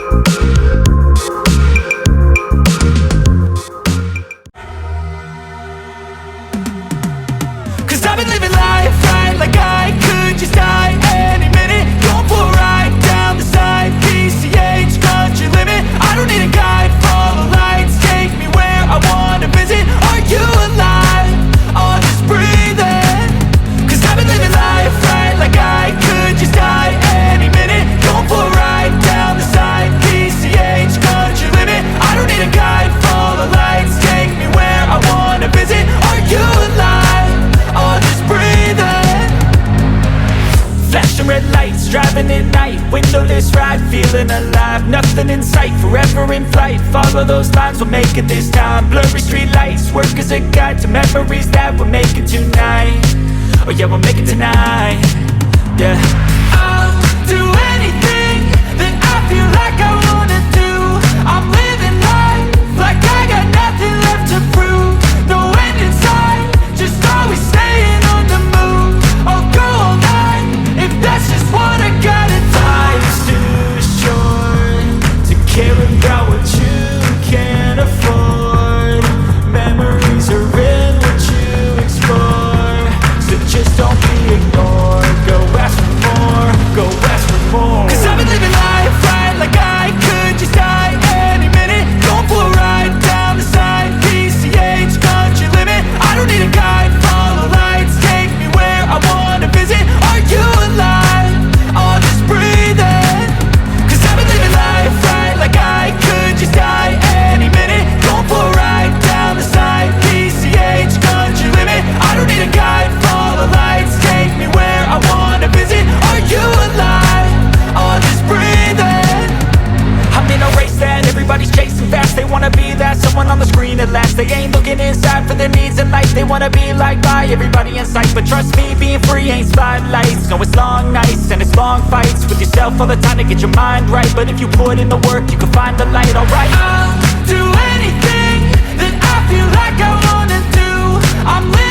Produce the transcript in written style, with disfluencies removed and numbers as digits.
Cause I've been living life right like I could just die any minute. Going for a ride down the side, PCH, country limit. I don't need a guide, follow lights, take me where I wanna visit. Are you alive? Or just breathing? Cause I've been living life right like I could just die any minute. Going for a ride down the side, PCH, country limit. I don't need a guide, follow lights, take me where I wanna visit. Are you alive? Or just breathing? Flashing red lights, driving at night, windowless ride, feeling alive. Nothing in sight, forever in flight. Follow those lines, we'll make it this time. Blurry street lights, work as a guide to memories that we're making tonight. Oh yeah, we'll make it tonight. Yeah. I'll do anything that I feel like I wanna do. I'm living life like I got nothing left to prove. No end in sight, just always staying on the move. I'll go all night if that's just what I gotta do. Life's too short to care about what you can't afford. Memories are in what you explore, so just don't be ignored. Go ask for more, go ask for more. Cause I've been living life right like I could just die any minute. Going for a ride down the side, PCH, country limit. I don't need a guide, follow lights, take me where I wanna visit. Are you alive? Or just breathing? Cause I've been living life right like I could just die any minute. Going for a ride down the side, PCH, country limit. I don't need a guide, follow lights, take me where I wanna visit. Are you alive? Or just breathing? I'm in a race that everybody's chasing fast. They wanna be that someone on the screen at last. They ain't looking inside for their needs in life. They wanna be liked by everybody in sight. But trust me, being free ain't spotlights. No, it's long nights and it's long fights with yourself all the time to get your mind right. But if you put in the work, you can find the light, alright. I'll do anything that I feel like I wanna do. I'm living